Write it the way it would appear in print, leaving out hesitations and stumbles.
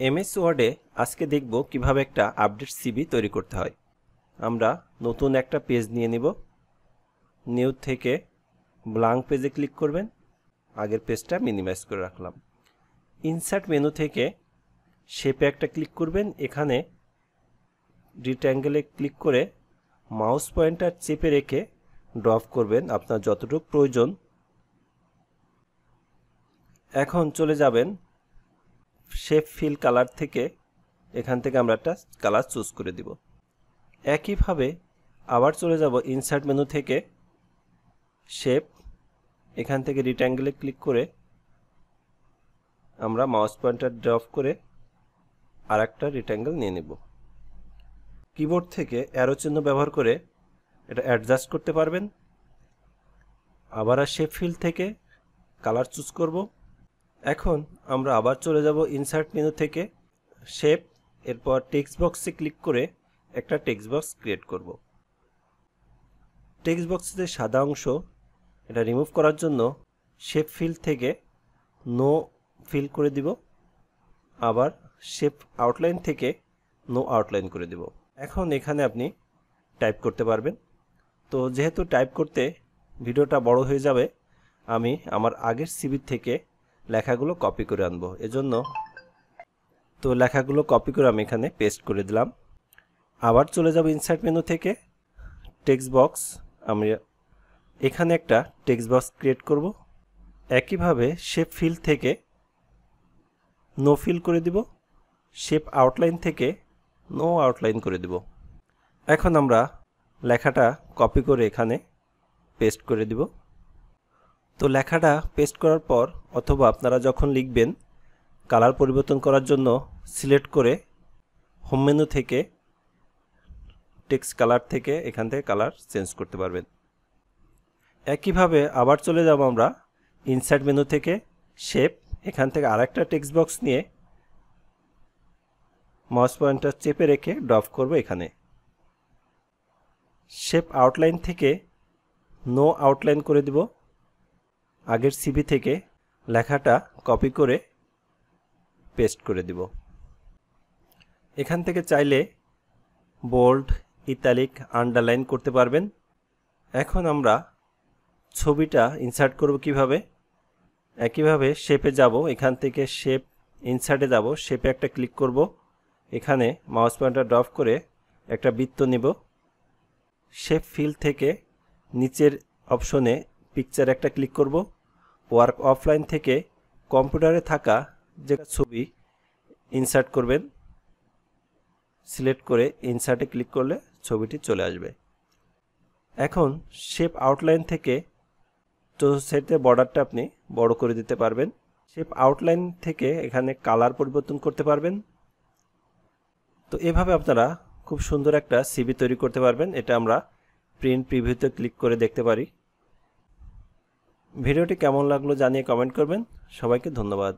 MS ওয়ার্ডে আজকে দেখব কিভাবে একটা আপডেট সিভি তৈরি করতে হয়। আমরা নতুন একটা পেজ নিয়ে নিব। নিউ থেকে ব্ল্যাঙ্ক পেজে ক্লিক করবেন। আগের পেজটা মিনিমাইজ করে রাখলাম। ইনসার্ট মেনু থেকে শেপে একটা ক্লিক করবেন। এখানে রিক্ট্যাঙ্গেলে ক্লিক করে মাউস পয়েন্টার চেপে রেখে ড্রপ করবেন আপনার যতটুকু প্রয়োজন। এখন চলে যাবেন শেপ ফিল কালার থেকে, এখান থেকে আমরা একটা কালার চুজ করে দিব। একইভাবে আবার চলে যাব ইনসার্ট মেনু থেকে শেপ, এখান থেকে রিক্ট্যাঙ্গেলে ক্লিক করে আমরা মাউস পয়েন্টার ড্রপ করে আরেকটা রিক্ট্যাঙ্গেল নিয়ে নেব। কিবোর্ড থেকে অ্যারো চিহ্ন ব্যবহার করে এটা অ্যাডজাস্ট করতে পারবেন। আবার শেপ ফিল থেকে কালার চুজ করব। এখন আমরা আবার চলে যাব ইনসার্ট মেনু থেকে শেপ, এরপর টেক্সট বক্সে ক্লিক করে একটা টেক্সট বক্স ক্রিয়েট করব। টেক্সট বক্সের সাদা অংশ এটা রিমুভ করার জন্য শেপ ফিল থেকে নো ফিল করে দিব। আবার শেপ আউটলাইন থেকে নো আউটলাইন করে দিব। এখন এখানে আপনি টাইপ করতে পারবেন। তো যেহেতু টাইপ করতে ভিডিওটা বড় হয়ে যাবে, আমি আমার আগের সিভি থেকে লেখাগুলো কপি করে আনবো। এজন্য লেখাগুলো কপি করে আমি এখানে পেস্ট করে দিলাম। আবার চলে যাব ইনসার্ট মেনু থেকে টেক্সট বক্স, আমি এখানে একটা টেক্সট বক্স ক্রিয়েট করব। একইভাবে শেপ ফিল থেকে নো ফিল করে দিব। শেপ আউটলাইন থেকে নো আউটলাইন করে দিব। এখন আমরা লেখাটা কপি করে এখানে পেস্ট করে দিব। তো লেখাটা পেস্ট করার পর অথবা আপনারা যখন লিখবেন কালার পরিবর্তন করার জন্য সিলেক্ট করে হোম মেনু থেকে টেক্সট কালার থেকে এখান থেকে কালার চেঞ্জ করতে পারবেন। একইভাবে আবার চলে যাব আমরা ইনসার্ট মেনু থেকে শেপ, এখান থেকে আরেকটা টেক্সট বক্স নিয়ে মাউস পয়েন্টার চেপে রেখে ড্রপ করব। এখানে শেপ আউটলাইন থেকে নো আউটলাইন করে দিব। আগের সিভি থেকে লেখাটা কপি করে পেস্ট করে দিব। এখান থেকে চাইলে বোল্ড, ইটালিক, আন্ডারলাইন করতে পারবেন। এখন আমরা ছবিটা ইনসার্ট করব কিভাবে। একইভাবে শেপে যাব, এখান থেকে শেপ ইনসার্টে যাব, শেপে একটা ক্লিক করব। এখানে মাউস পয়েন্টার ড্রপ করে একটা বৃত্ত নিব। শেপ ফিল থেকে নিচের অপশনে পিকচার একটা ক্লিক করব। ওয়ার্ক অফলাইন থেকে কম্পিউটারে থাকা যে ছবি ইনসার্ট করবেন, সিলেক্ট করে ইনসার্টে ক্লিক করলে ছবিটি চলে আসবে। এখন শেপ আউটলাইন থেকে সেটের বর্ডারটা আপনি বড় করে দিতে পারবেন। শেপ আউটলাইন থেকে এখানে কালার পরিবর্তন করতে পারবেন। তো এভাবে আপনারা খুব সুন্দর একটা সিভি তৈরি করতে পারবেন। এটা আমরা প্রিন্ট প্রিভিউতে ক্লিক করে দেখতে পারি। ভিডিওটি কেমন লাগলো জানিয়ে কমেন্ট করবেন। সবাইকে ধন্যবাদ।